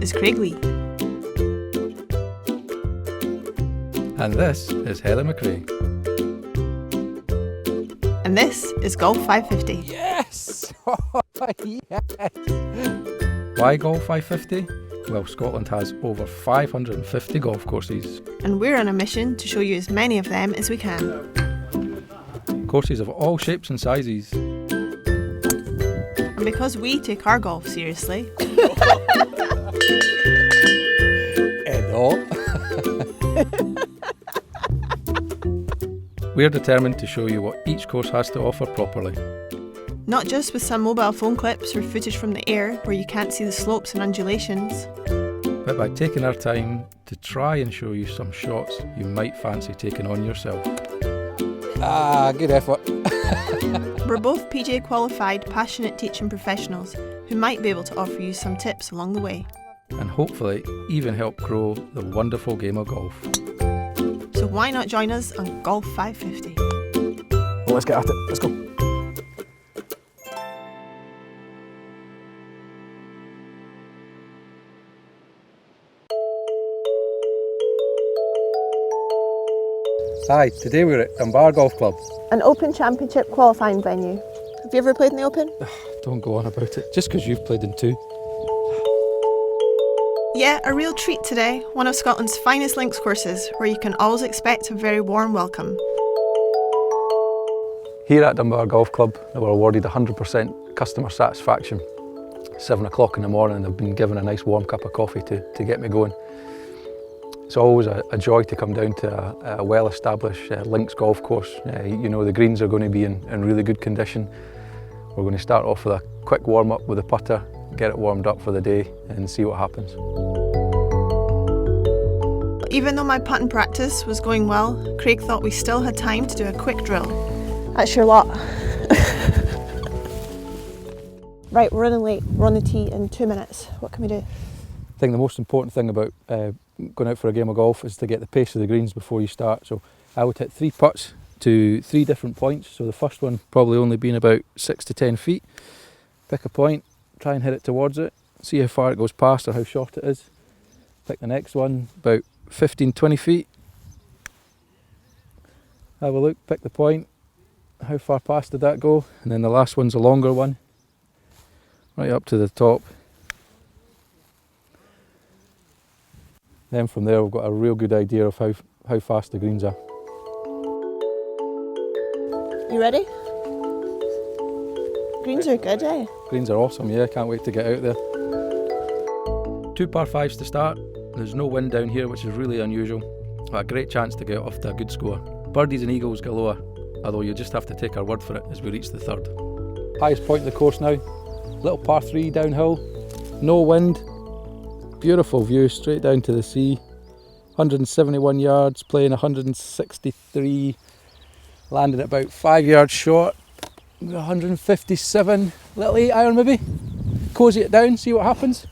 is Craig Lee. And this is Helen MacRae. And this is Golf 550. Yes! Yes! Why Golf 550? Well, Scotland has over 550 golf courses. And we're on a mission to show you as many of them as we can. Courses of all shapes and sizes. And because we take our golf seriously... We're determined to show you what each course has to offer properly. Not just with some mobile phone clips or footage from the air where you can't see the slopes and undulations, but by taking our time to try and show you some shots you might fancy taking on yourself. Good effort. We're both PGA qualified, passionate teaching professionals who might be able to offer you some tips along the way. And hopefully even help grow the wonderful game of golf. So why not join us on Golf 550? Well, let's get at it. Let's go. Hi, today we're at Dunbar Golf Club. An Open Championship qualifying venue. Have you ever played in the Open? Don't go on about it, just because you've played in two. Yeah, a real treat today. One of Scotland's finest links courses, where you can always expect a very warm welcome. Here at Dunbar Golf Club, they were awarded 100% customer satisfaction. 7 o'clock in the morning, they've been given a nice warm cup of coffee to get me going. It's always a joy to come down to a well-established links golf course. You know, the greens are going to be in really good condition. We're going to start off with a quick warm-up with a putter, get it warmed up for the day and see what happens. Even though my putting practice was going well, Craig thought we still had time to do a quick drill. That's your lot. Right, we're running late. We're on the tee in 2 minutes. What can we do? I think the most important thing about going out for a game of golf is to get the pace of the greens before you start. So I would hit 3 putts to 3 different points. So the first one probably only being about 6 to 10 feet. Pick a point, try and hit it towards it, see how far it goes past or how short it is. Pick the next one, about 15, 20 feet. Have a look, pick the point, how far past did that go? And then the last one's a longer one, right up to the top. Then from there we've got a real good idea of how fast the greens are. You ready? Greens are good, eh? Greens are awesome, yeah, can't wait to get out there. 2 par 5s to start. There's no wind down here, which is really unusual. A great chance to get off to a good score. Birdies and eagles galore, although you just have to take our word for it as we reach the 3rd. Highest point of the course now. Little par 3 downhill, no wind. Beautiful view straight down to the sea. 171 yards, playing 163. Landed at about 5 yards short. 157, little 8 iron maybe. Cozy it down, see what happens.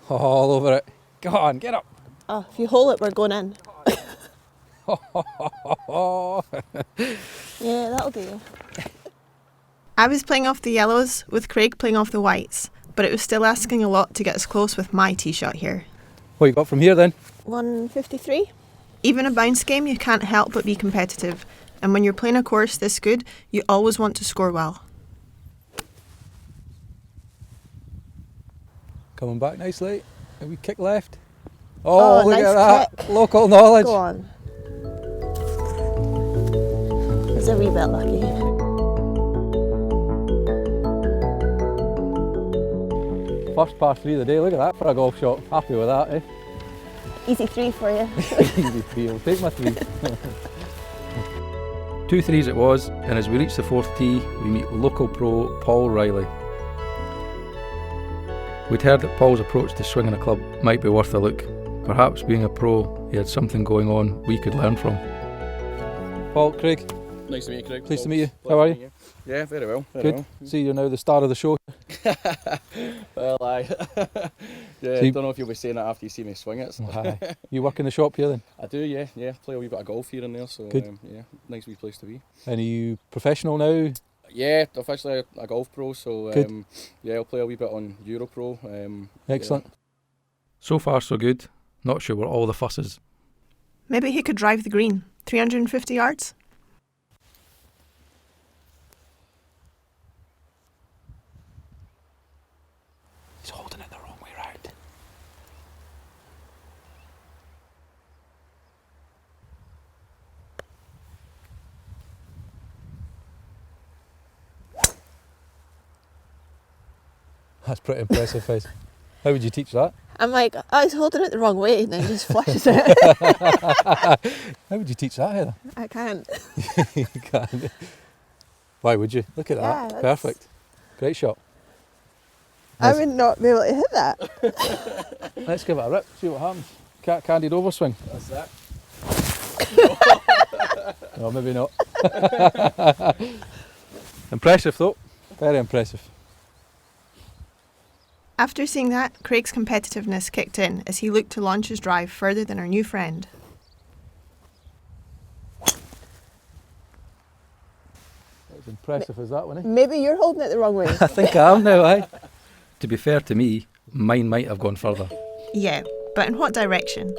All over it. Go on, get up. Oh, if you hole it, we're going in. Yeah, that'll do. I was playing off the yellows with Craig playing off the whites, but it was still asking a lot to get us close with my tee shot here. What you got from here then? 153. Even a bounce game, you can't help but be competitive. And when you're playing a course this good, you always want to score well. Coming back nicely. A wee kick left. Oh, look nice at that. kick. Local knowledge. Go on. It's a wee bit lucky. First par 3 of the day. Look at that for a golf shot. Happy with that, eh? Easy 3 for you. Easy 3. I'll take my 3. 2 threes it was, and as we reach the 4th tee, we meet local pro Paul Riley. We'd heard that Paul's approach to swinging a club might be worth a look. Perhaps being a pro, he had something going on we could learn from. Paul, Craig. Nice to meet you, Craig. Pleased to meet you. How are you? Yeah, very well. Good. Well. See, you're now the star of the show. Well, aye. Yeah, See- don't know if you'll be saying that after you see me swing it. So. Aye. You work in the shop here then? I do, yeah. Play a wee bit of golf here and there, so Good. yeah, nice wee place to be. And are you professional now? Yeah, officially a golf pro, so Good. yeah, I'll play a wee bit on Europro. Excellent. So far, so good. Not sure what all the fuss is. Maybe he could drive the green. 350 yards? He's holding it the wrong way round. That's pretty impressive, Fez. How would you teach that? I'm like, I was holding it the wrong way, and then just flushes it. How would you teach that, Heather? I can't. You can't. Why would you? Look at Yeah, that. that's- Perfect. Great shot. I would not be able to hit that. Let's give it a rip, see what happens. Candid overswing. That's that. No, maybe not. Impressive though. Very impressive. After seeing that, Craig's competitiveness kicked in as he looked to launch his drive further than our new friend. As impressive as that one, eh? Maybe you're holding it the wrong way. I think I am now, aye. To be fair to me, mine might have gone further. Yeah, but in what direction?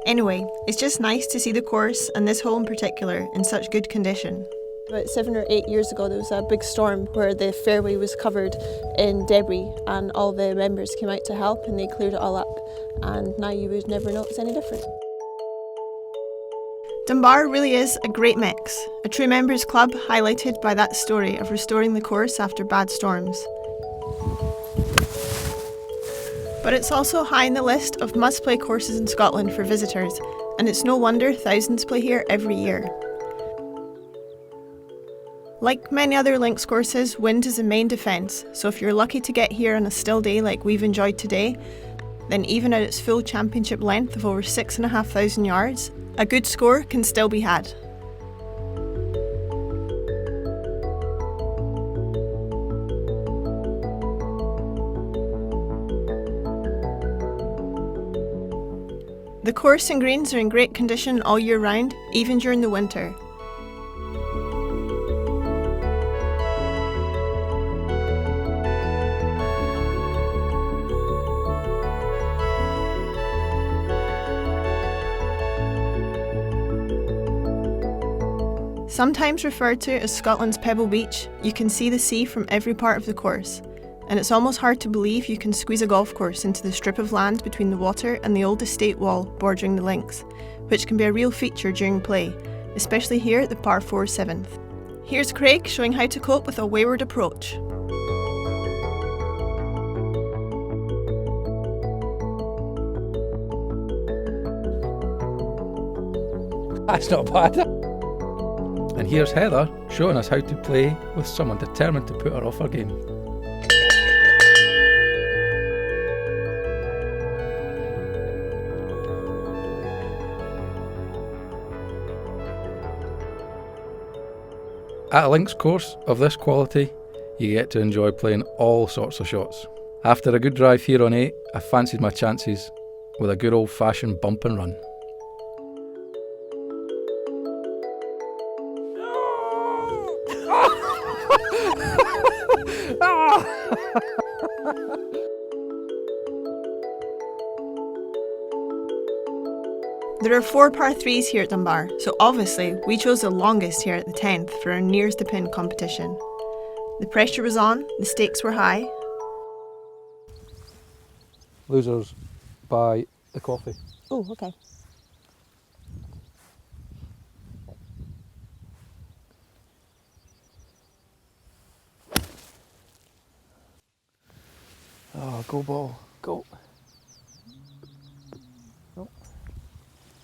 Anyway, it's just nice to see the course and this hole in particular in such good condition. About 7 or 8 years ago, there was a big storm where the fairway was covered in debris, and all the members came out to help and they cleared it all up, and now you would never know it's any different. Dunbar really is a great mix, a true members club highlighted by that story of restoring the course after bad storms. But it's also high in the list of must-play courses in Scotland for visitors, and it's no wonder thousands play here every year. Like many other links courses, wind is a main defence, so if you're lucky to get here on a still day like we've enjoyed today, then even at its full championship length of over 6,500 yards, a good score can still be had. The course and greens are in great condition all year round, even during the winter. Sometimes referred to as Scotland's Pebble Beach, you can see the sea from every part of the course, and it's almost hard to believe you can squeeze a golf course into the strip of land between the water and the old estate wall bordering the links, which can be a real feature during play, especially here at the par 4 7th. Here's Craig showing how to cope with a wayward approach. That's not bad. And here's Heather showing us how to play with someone determined to put her off her game. At a links course of this quality, you get to enjoy playing all sorts of shots. After a good drive here on 8, I fancied my chances with a good old-fashioned bump and run. There are 4 par 3s here at Dunbar, so obviously we chose the longest here at the 10th for our nearest to pin competition. The pressure was on, the stakes were high. Losers by the coffee. Oh, okay. Oh, go ball, go.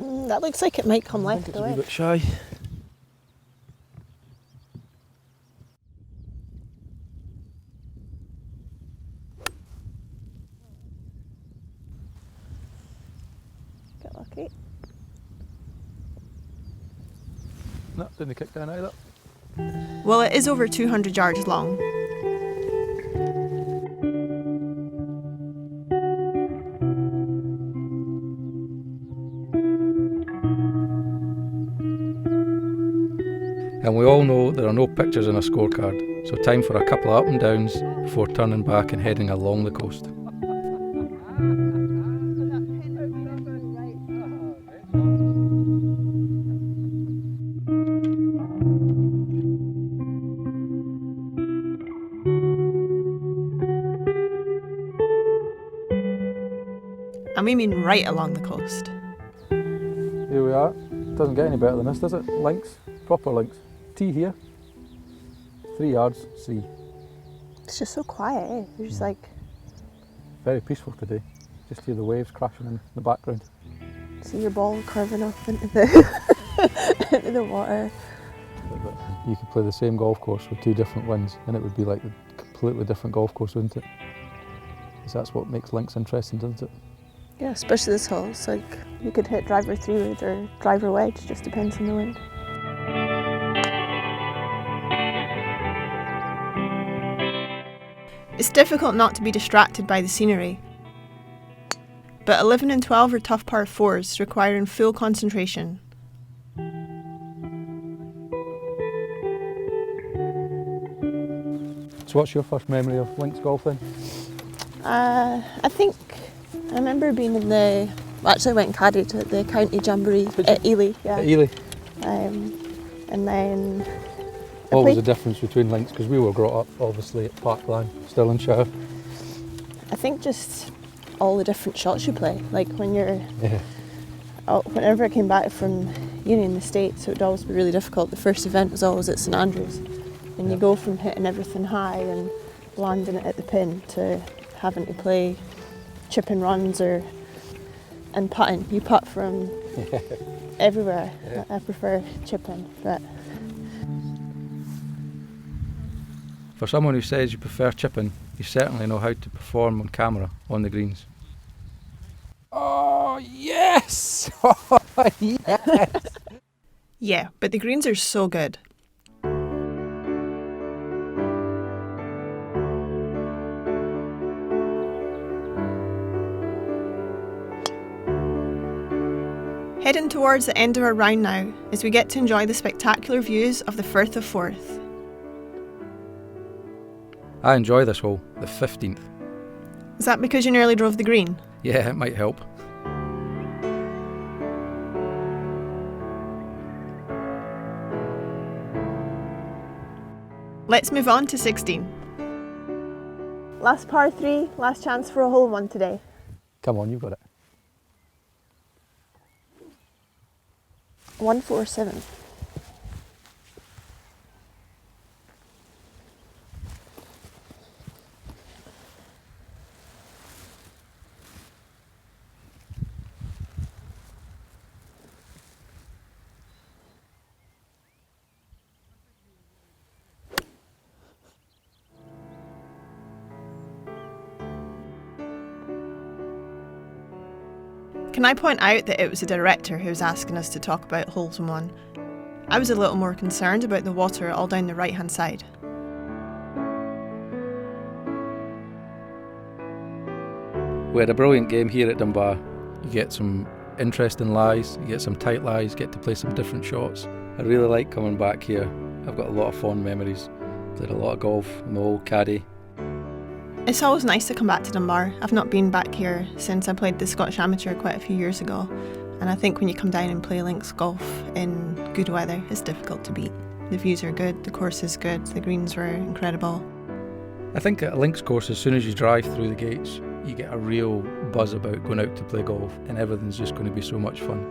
That looks like it might come I left think it's a wee away. bit shy. Get lucky. No, didn't kick down either. Well, it is over 200 yards long. And we all know there are no pictures in a scorecard, so time for a couple of up and downs before turning back and heading along the coast. And we mean right along the coast. Here we are. Doesn't get any better than this, does it? Links, proper links. Tee here, 3 yards, sea. It's just so quiet, eh? You're just like... Very peaceful today. Just hear the waves crashing in the background. See your ball curving up into the, into the water. You could play the same golf course with 2 different winds and it would be like a completely different golf course, wouldn't it? Because that's what makes links interesting, doesn't it? Yeah, especially this hole. It's like you could hit driver 3-wood or driver wedge, just depends on the wind. It's difficult not to be distracted by the scenery, but 11 and 12 are tough par 4s requiring full concentration. So what's your first memory of links golf then? I remember being in the... Actually, I went and caddied at the county jamboree at Ely. Yeah. At Ely? And then... What was the difference between links? Because we were brought up, obviously, at Parkland, Stirlingshire. I think just all the different shots you play. Like when you're... Yeah. Whenever I came back from uni in the States, it would always be really difficult. The first event was always at St Andrews. And you go from hitting everything high and landing it at the pin to having to play chip and runs and putting. You putt from everywhere. Yeah. I prefer chipping, but... For someone who says you prefer chipping, you certainly know how to perform on camera on the greens. Oh, yes! Oh, yes! Yeah, but the greens are so good. Heading towards the end of our round now, as we get to enjoy the spectacular views of the Firth of Forth. I enjoy this hole, the 15th. Is that because you nearly drove the green? Yeah, it might help. Let's move on to 16. Last par 3, last chance for a hole 1 today. Come on, you've got it. 147. Can I point out that it was the director who was asking us to talk about holes 1? I was a little more concerned about the water all down the right-hand side. We had a brilliant game here at Dunbar. You get some interesting lies, you get some tight lies, get to play some different shots. I really like coming back here. I've got a lot of fond memories. Played a lot of golf in the old caddy. It's always nice to come back to Dunbar. I've not been back here since I played the Scottish Amateur quite a few years ago, and I think when you come down and play links golf in good weather, it's difficult to beat. The views are good, the course is good, the greens were incredible. I think at a links course, as soon as you drive through the gates, you get a real buzz about going out to play golf, and everything's just going to be so much fun.